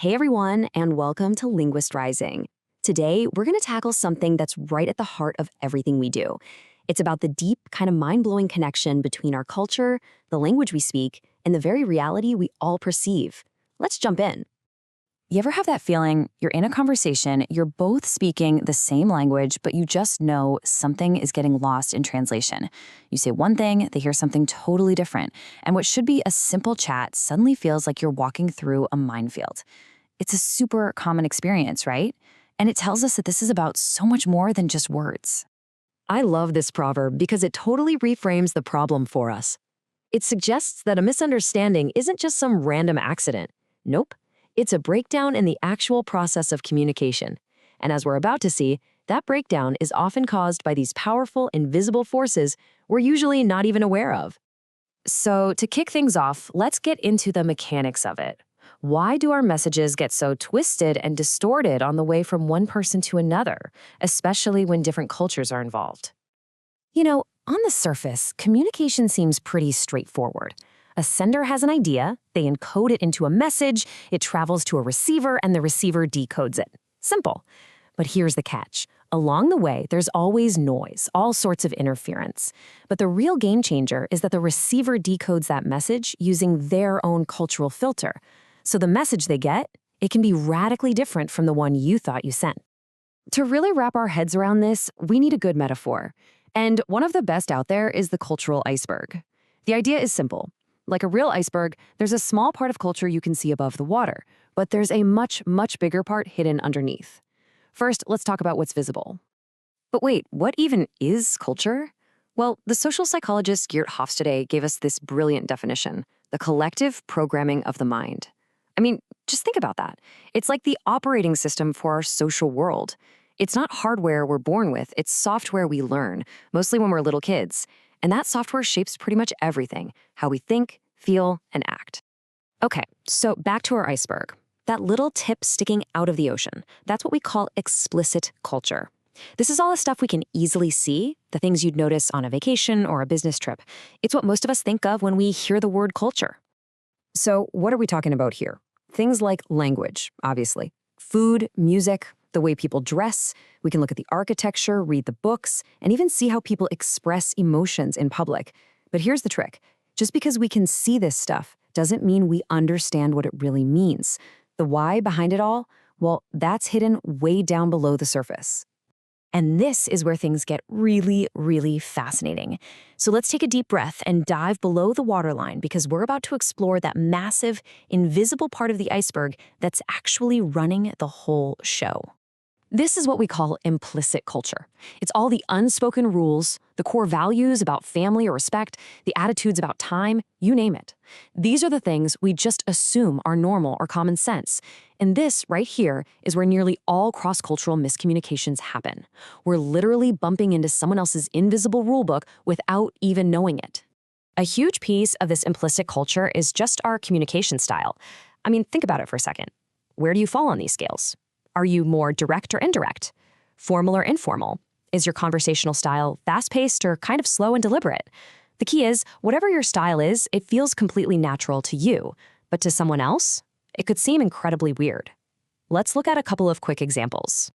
Hey everyone, and welcome to Linguist Rising. Today, we're going to tackle something that's right at the heart of everything we do. It's about the deep, kind of mind-blowing connection between our culture, the language we speak, and the very reality we all perceive. Let's jump in. You ever have that feeling you're in a conversation, you're both speaking the same language, but you just know something is getting lost in translation? You say one thing, they hear something totally different, and what should be a simple chat suddenly feels like you're walking through a minefield. It's a super common experience, right? And it tells us that this is about so much more than just words. I love this proverb because it totally reframes the problem for us. It suggests that a misunderstanding isn't just some random accident. Nope. It's a breakdown in the actual process of communication. And as we're about to see, that breakdown is often caused by these powerful, invisible forces we're usually not even aware of. So to kick things off, let's get into the mechanics of it. Why do our messages get so twisted and distorted on the way from one person to another, especially when different cultures are involved? On the surface, communication seems pretty straightforward. A sender has an idea, they encode it into a message, it travels to a receiver, and the receiver decodes it. Simple. But here's the catch. Along the way, there's always noise, all sorts of interference. But the real game changer is that the receiver decodes that message using their own cultural filter. So the message they get, it can be radically different from the one you thought you sent. To really wrap our heads around this, we need a good metaphor. And one of the best out there is the cultural iceberg. The idea is simple. Like a real iceberg, there's a small part of culture you can see above the water, but there's a much, much bigger part hidden underneath. First, let's talk about what's visible. But wait, what even is culture? Well, the social psychologist Geert Hofstede gave us this brilliant definition: the collective programming of the mind. I mean, just think about that. It's like the operating system for our social world. It's not hardware we're born with, it's software we learn, mostly when we're little kids. And that software shapes pretty much everything: how we think, feel, and act. Okay, so back to our iceberg. That little tip sticking out of the ocean, that's what we call explicit culture. This is all the stuff we can easily see, the things you'd notice on a vacation or a business trip. It's what most of us think of when we hear the word culture. So what are we talking about here? Things like language, obviously. Food, music, the way people dress. We can look at the architecture, read the books, and even see how people express emotions in public. But here's the trick. Just because we can see this stuff doesn't mean we understand what it really means. The why behind it all, well, that's hidden way down below the surface. And this is where things get really, really fascinating. So let's take a deep breath and dive below the waterline, because we're about to explore that massive, invisible part of the iceberg that's actually running the whole show. This is what we call implicit culture. It's all the unspoken rules, the core values about family or respect, the attitudes about time, you name it. These are the things we just assume are normal or common sense. And this right here is where nearly all cross-cultural miscommunications happen. We're literally bumping into someone else's invisible rulebook without even knowing it. A huge piece of this implicit culture is just our communication style. I mean, think about it for a second. Where do you fall on these scales? Are you more direct or indirect? Formal or informal? Is your conversational style fast-paced or kind of slow and deliberate? The key is, whatever your style is, it feels completely natural to you. But to someone else, it could seem incredibly weird. Let's look at a couple of quick examples.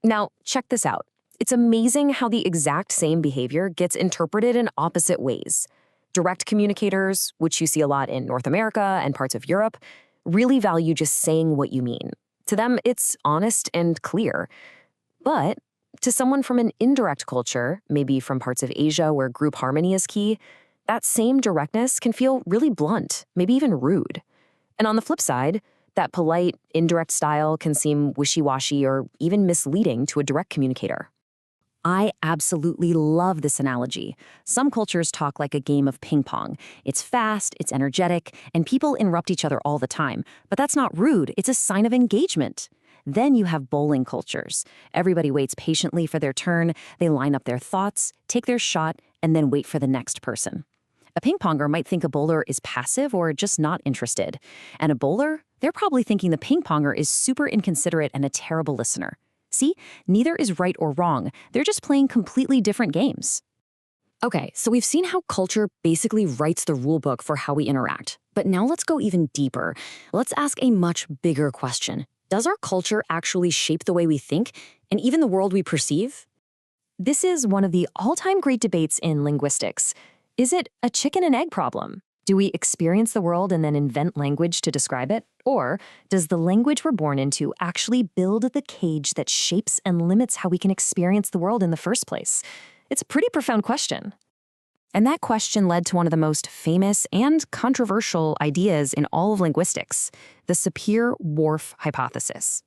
Now, check this out. It's amazing how the exact same behavior gets interpreted in opposite ways. Direct communicators, which you see a lot in North America and parts of Europe, really value just saying what you mean. To them, it's honest and clear. But to someone from an indirect culture, maybe from parts of Asia where group harmony is key, that same directness can feel really blunt, maybe even rude. And on the flip side, that polite, indirect style can seem wishy-washy or even misleading to a direct communicator. I absolutely love this analogy. Some cultures talk like a game of ping pong. It's fast, it's energetic, and people interrupt each other all the time. But that's not rude, it's a sign of engagement. Then you have bowling cultures. Everybody waits patiently for their turn, they line up their thoughts, take their shot, and then wait for the next person. A ping ponger might think a bowler is passive or just not interested. And a bowler, they're probably thinking the ping ponger is super inconsiderate and a terrible listener. See, neither is right or wrong. They're just playing completely different games. Okay, so we've seen how culture basically writes the rulebook for how we interact. But now let's go even deeper. Let's ask a much bigger question. Does our culture actually shape the way we think and even the world we perceive? This is one of the all-time great debates in linguistics. Is it a chicken and egg problem? Do we experience the world and then invent language to describe it? Or does the language we're born into actually build the cage that shapes and limits how we can experience the world in the first place? It's a pretty profound question. And that question led to one of the most famous and controversial ideas in all of linguistics, the Sapir-Whorf hypothesis.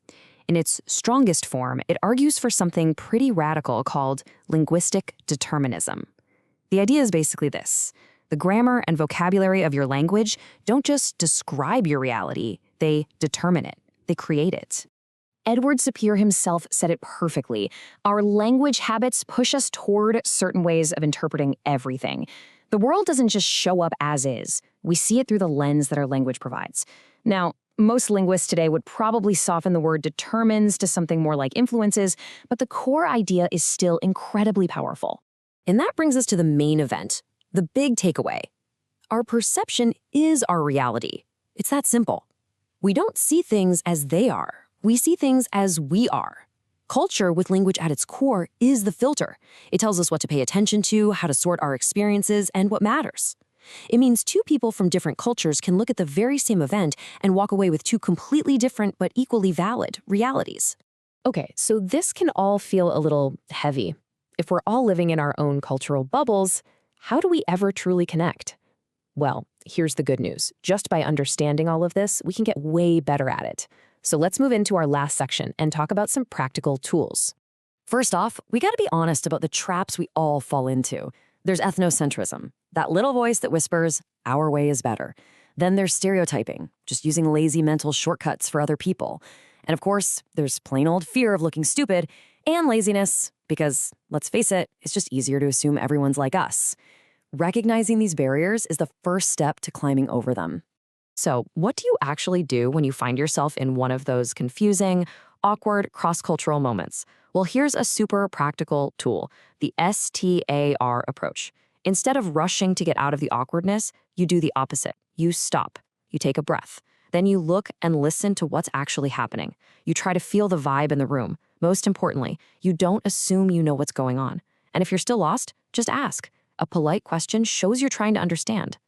In its strongest form, it argues for something pretty radical called linguistic determinism. The idea is basically this. The grammar and vocabulary of your language don't just describe your reality, they determine it. They create it. Edward Sapir himself said it perfectly. Our language habits push us toward certain ways of interpreting everything. The world doesn't just show up as is. We see it through the lens that our language provides. Now, most linguists today would probably soften the word determines to something more like influences, but the core idea is still incredibly powerful. And that brings us to the main event, the big takeaway. Our perception is our reality. It's that simple. We don't see things as they are. We see things as we are. Culture, with language at its core, is the filter. It tells us what to pay attention to, how to sort our experiences, and what matters. It means two people from different cultures can look at the very same event and walk away with two completely different but equally valid realities. Okay, so this can all feel a little heavy. If we're all living in our own cultural bubbles, how do we ever truly connect? Well, here's the good news. Just by understanding all of this, we can get way better at it. So let's move into our last section and talk about some practical tools. First off, we gotta be honest about the traps we all fall into. There's ethnocentrism, that little voice that whispers, our way is better. Then there's stereotyping, just using lazy mental shortcuts for other people. And of course, there's plain old fear of looking stupid and laziness, because let's face it, it's just easier to assume everyone's like us. Recognizing these barriers is the first step to climbing over them. So, what do you actually do when you find yourself in one of those confusing, awkward, cross-cultural moments? Well, here's a super practical tool, the STAR approach. Instead of rushing to get out of the awkwardness, you do the opposite. You stop. You take a breath. Then you look and listen to what's actually happening. You try to feel the vibe in the room. Most importantly, you don't assume you know what's going on. And if you're still lost, just ask. A polite question shows you're trying to understand.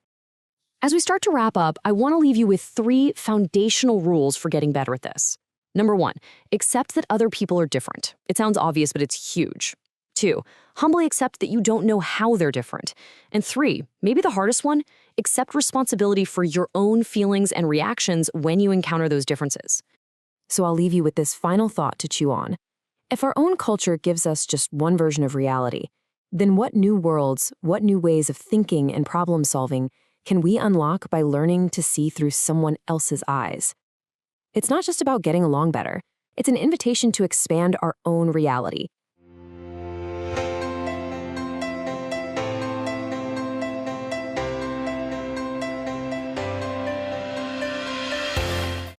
As we start to wrap up, I want to leave you with 3 foundational rules for getting better at this. Number 1, accept that other people are different. It sounds obvious, but it's huge. 2, humbly accept that you don't know how they're different. And 3, maybe the hardest one, accept responsibility for your own feelings and reactions when you encounter those differences. So I'll leave you with this final thought to chew on. If our own culture gives us just one version of reality, then what new worlds, what new ways of thinking and problem solving can we unlock by learning to see through someone else's eyes? It's not just about getting along better. It's an invitation to expand our own reality,